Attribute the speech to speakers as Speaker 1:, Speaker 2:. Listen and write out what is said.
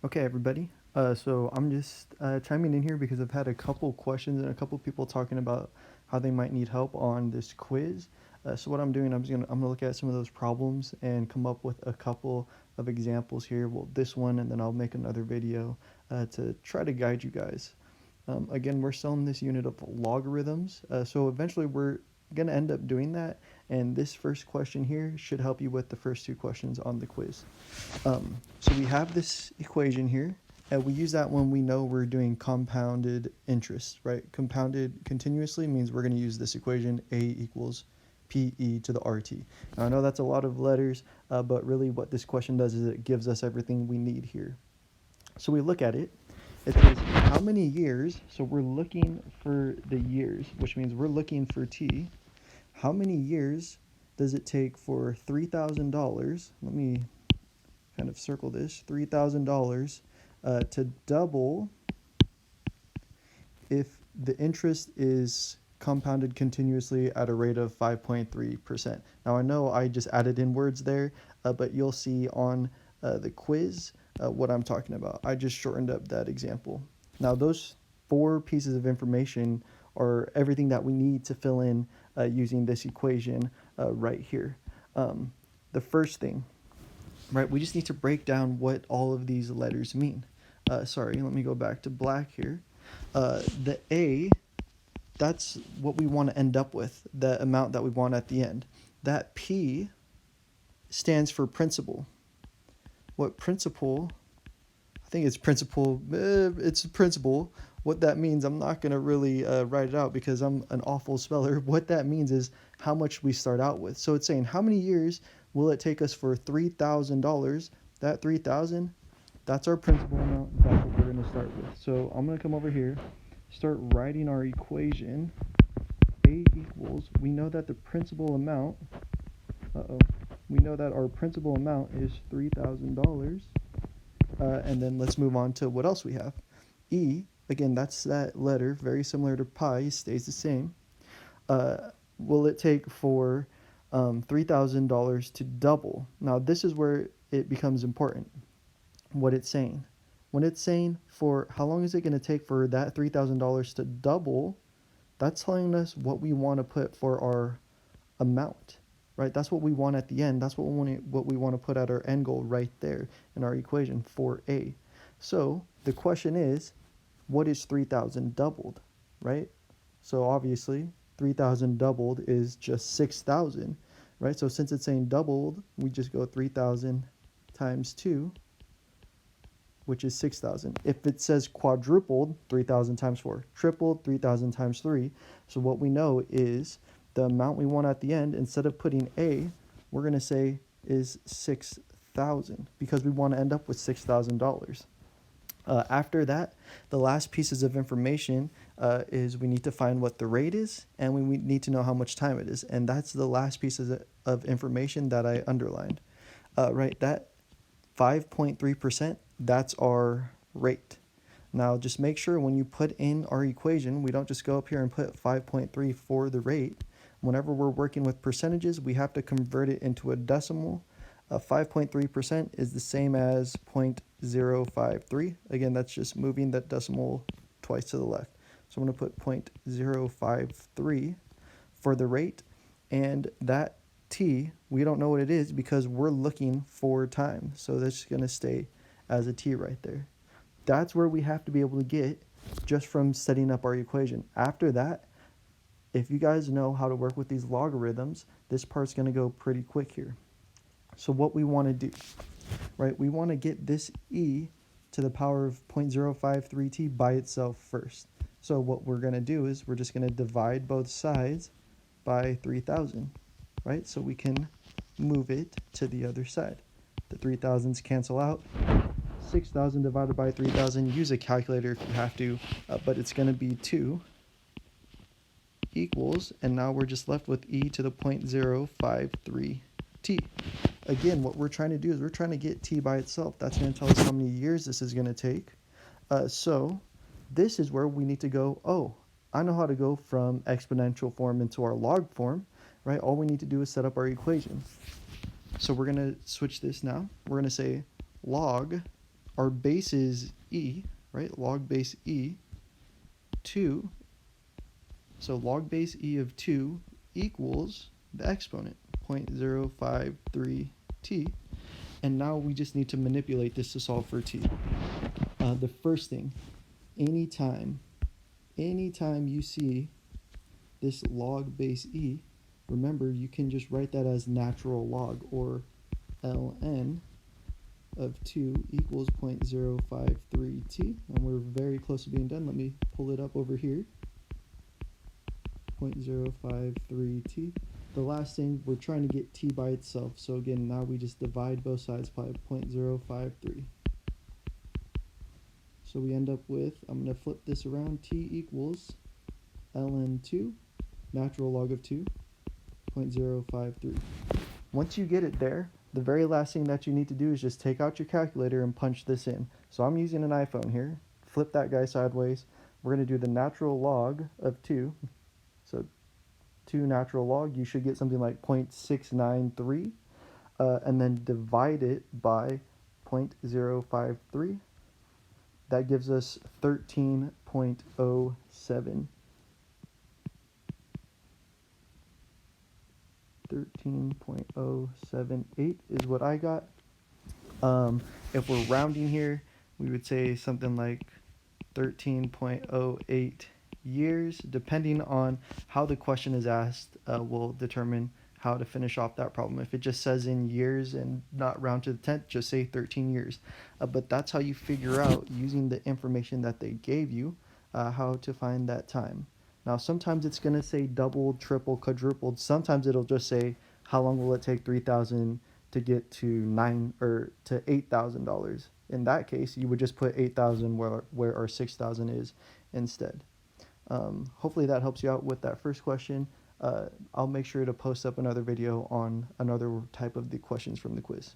Speaker 1: Okay, everybody. So I'm just chiming in here because I've had a couple questions and a couple people talking about how they might need help on this quiz. So what I'm doing, I'm gonna look at some of those problems and come up with a couple of examples here. Well, this one, and then I'll make another video to try to guide you guys. Again, we're still in this unit of logarithms, so eventually we're gonna end up doing that. And this first question here should help you with the first two questions on the quiz. So we have this equation here, and we use that when we know we're doing compounded interest, right? Compounded continuously means we're going to use this equation, A equals PE to the RT. Now I know that's a lot of letters, but really what this question does is it gives us everything we need here. So we look at it. It says how many years, so we're looking for the years, which means we're looking for T. How many years does it take for $3,000? Let me kind of circle this, $3,000 to double if the interest is compounded continuously at a rate of 5.3%. Now I know I just added in words there, but you'll see on the quiz what I'm talking about. I just shortened up that example. Now those four pieces of information are everything that we need to fill in using this equation right here. The first thing, right, we just need to break down what all of these letters mean. Sorry, let me go back to black here. The A, that's what we want to end up with, the amount that we want at the end. That P stands for principal. What principal, I think it's principal, it's principal. What that means, I'm not going to really write it out because I'm an awful speller. What that means is how much we start out with. So it's saying how many years will it take us for $3,000? That 3,000, that's our principal amount. That's what we're going to start with. So I'm going to come over here, start writing our equation. A equals, we know that the principal amount, we know that our principal amount is $3,000. And then let's move on to what else we have. E, again, that's that letter, very similar to pi, stays the same. Will it take for $3,000 to double? Now, this is where it becomes important, what it's saying. When it's saying for how long is it going to take for that $3,000 to double, that's telling us what we want to put for our amount, right? That's what we want at the end. That's what we want to put at our end goal right there in our equation for A. So the question is, what is 3,000 doubled, right? So obviously 3,000 doubled is just 6,000, right? So since it's saying doubled, we just go 3,000 times 2, which is 6,000. If it says quadrupled, 3,000 times 4. Tripled, 3,000 times 3. So what we know is the amount we want at the end, instead of putting A, we're going to say is 6,000 because we want to end up with $6,000. After that, the last pieces of information is we need to find what the rate is, and we need to know how much time it is. And that's the last pieces of information that I underlined. Right, that 5.3%, that's our rate. Now just make sure when you put in our equation, we don't just go up here and put 5.3 for the rate. Whenever we're working with percentages, we have to convert it into a decimal. 5.3% is the same as 0.053. Again, that's just moving that decimal twice to the left. So I'm going to put 0.053 for the rate, and that T, we don't know what it is because we're looking for time. So that's going to stay as a T right there. That's where we have to be able to get just from setting up our equation. After that, if you guys know how to work with these logarithms, this part's going to go pretty quick here. So what we want to do, right, we want to get this E to the power of 0.053t by itself first. So what we're going to do is we're just going to divide both sides by 3,000, right? So we can move it to the other side. The 3,000s cancel out. 6,000 divided by 3,000, use a calculator if you have to, but it's going to be 2 equals, and now we're just left with e to the 0.053t. Again, what we're trying to do is we're trying to get t by itself. That's going to tell us how many years this is going to take. So this is where we need to go, oh, I know how to go from exponential form into our log form, right? All we need to do is set up our equation. So we're going to switch this now. We're going to say log our base is e, right? Log base e, 2. So log base e of 2 equals the exponent, 0.053t. And now we just need to manipulate this to solve for t. The first thing, anytime you see this log base e, remember you can just write that as natural log, or ln of 2 equals 0.053t, and we're very close to being done. Let me pull it up over here. 0.053t. The last thing, we're trying to get t by itself, so again, now we just divide both sides by 0.053. So we end up with, I'm going to flip this around, t equals ln2, natural log of 2, 0.053. Once you get it there, the very last thing that you need to do is just take out your calculator and punch this in. So I'm using an iPhone here. Flip that guy sideways. We're going to do the natural log of 2. So 2 natural log, you should get something like 0.693, and then divide it by 0.053. That gives us 13.07. 13.078 is what I got. If we're rounding here, we would say something like 13.08 years. Depending on how the question is asked, will determine how to finish off that problem. If it just says in years and not round to the 10th, just say 13 years. But that's how you figure out, using the information that they gave you, how to find that time. Now, sometimes it's going to say doubled, tripled, quadrupled. Sometimes it'll just say, how long will it take 3,000 to get to $8,000? In that case, you would just put 8,000 where our 6,000 is instead. Hopefully that helps you out with that first question. I'll make sure to post up another video on another type of the questions from the quiz.